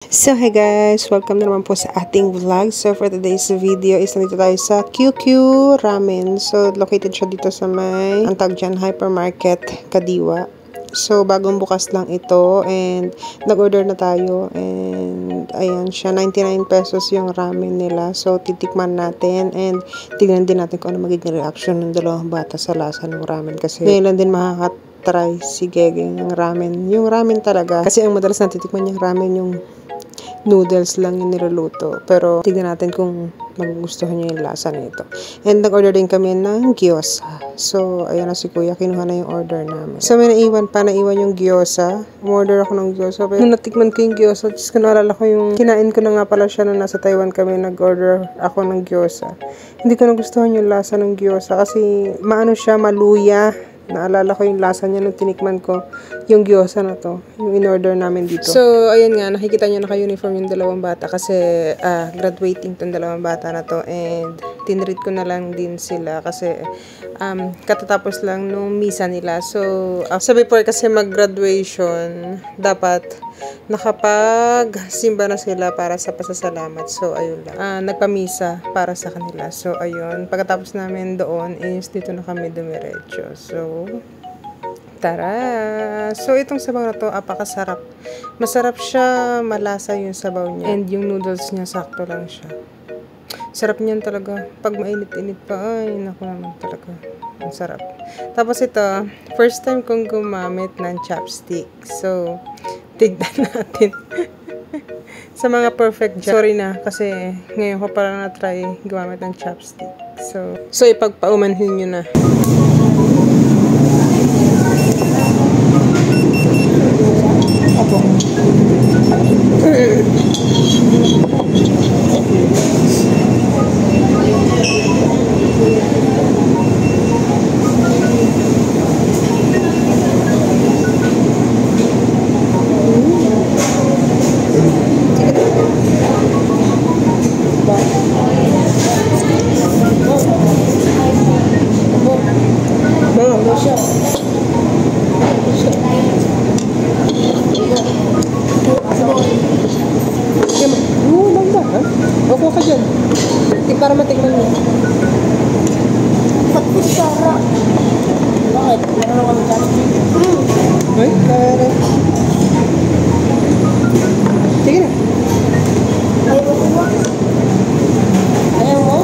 So hey guys, welcome na naman po sa ating vlog. So for today's video is nandito tayo sa QQ Ramen. So located siya dito sa may antag dyan, hypermarket Kadiwa. So bagong bukas lang ito and nag-order na tayo and ayan siya, 99 pesos yung ramen nila. So titikman natin and tignan din natin kung ano magiging reaction ng dalawang bata sa lasa ng ramen kasi ngayon lang din makakatry si Gege ng ramen. Yung ramen talaga kasi ang madalas natitikman yung ramen yung noodles lang yung niluluto. Pero tignan natin kung magugustuhan niyo yung lasa nito. And nag-order din kami ng gyoza. So, ayan na si Kuya. Kinuha na yung order namin. So, may naiwan yung gyoza. Umorder ako ng gyoza. Pero nung natikman ko yung gyoza, just ko naalala ko yung kinain ko na nga pala siya nung nasa Taiwan kami. Nag-order ako ng gyoza. Hindi ko nagustuhan yung lasa ng gyoza kasi maano siya, maluya. Naalala ko yung lasa niya nung tinikman ko yung gyoza na to, yung in-order namin dito. So, ayan nga, nakikita niyo naka-uniform yung dalawang bata kasi graduating tong dalawang bata na to and tinreat ko na lang din sila kasi katatapos lang nung misa nila. So, sa before kasi mag-graduation, dapat nakapag-simba na sila para sa pasasalamat. So, ayun lang. Nagpamisa para sa kanila. So, ayun. Pagkatapos namin doon is dito na kami dumiretso. So, tara! So, itong sabaw na to, apakasarap. Masarap siya, malasa yung sabaw niya. And yung noodles niya, sakto lang siya. Sarap niyan talaga. Pag mainit-init pa, ay, naku naman talaga. Ang sarap. Tapos ito, first time kong gumamit ng chopstick. So, tignan natin. Sa mga perfect dyan. Sorry na, kasi ngayon ko pala na-try gumamit ng chopstick. So ipagpaumanhin nyo na. Opo ka dyan. Para matikman mo. Pati sarap. Bakit? Meron ako ng chopstick. Ay, para. Sige na. Ayaw mo? Ayaw mo?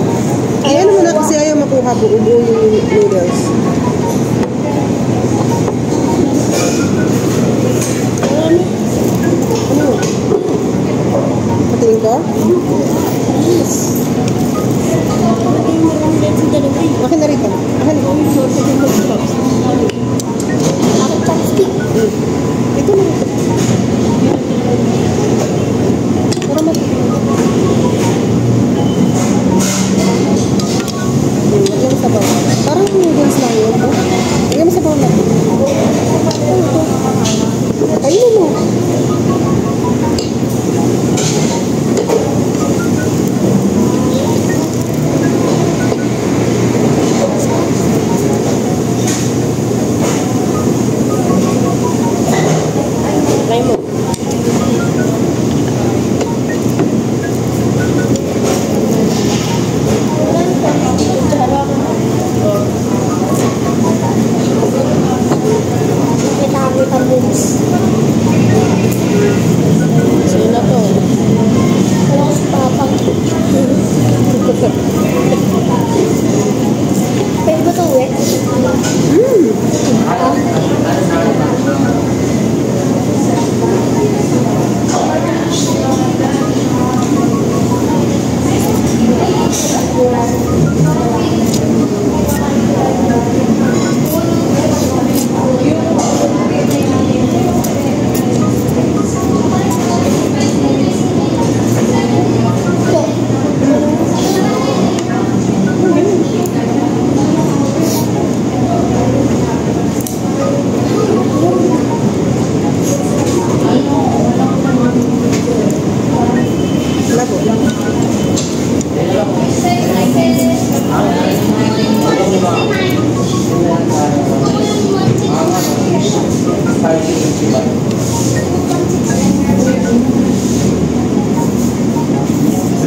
Ayan mo na kasi ayaw makuha buo-buo yung noodles. Ano? Patingin ko? Yes. Pati meron din sa delivery. Akin na rito. Akin na. Bakit chopstick? Ito na. Para matikman. Lagyan mo sabaw. Parang noodles lang yun. Lagyan mo sabaw lang. Ayun mo.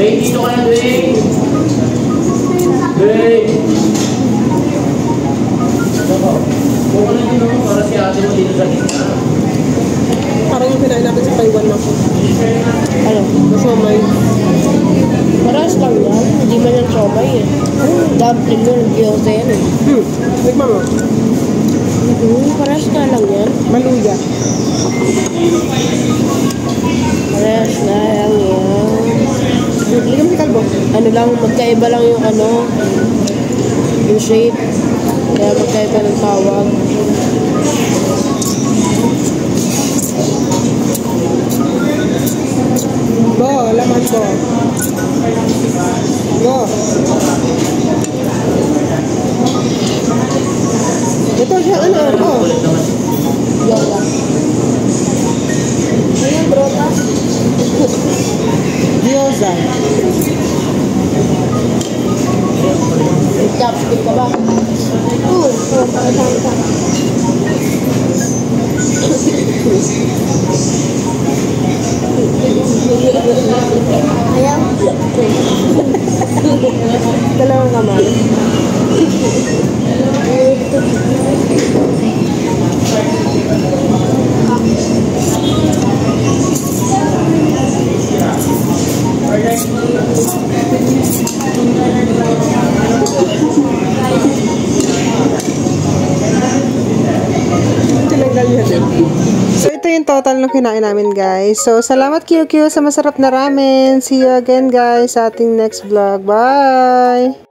Dwayne, dito ka na, Dwayne. Dwayne. Buka na din ako para si ate mo dito sa gitna. Parang yung kinain natin sa Taiwan na po. Ano? Masomay. Parehas lang yan. Hindi man yung somay eh. Dumpling yun, gyoza yan eh. Tikman mo. Parehas na lang yan. Maluya. Parehas na lang yan. Ligam si Kalbo. Ano lang, magkaiba lang yung ano, yung shape. Kaya magkaiba ng tawag. Go, laman ko. Go. Ito siya, ano, oh. Yoga. Ano yung brota? Gyoza. Chopstick ka ba? Oo, pakasama ka. Ayaw? Dalawang kamay. Tinanggal niya din. So, ito yung total ng kinain namin, guys. So, salamat QQ sa masarap na ramen. See you again, guys, sa ating next vlog. Bye!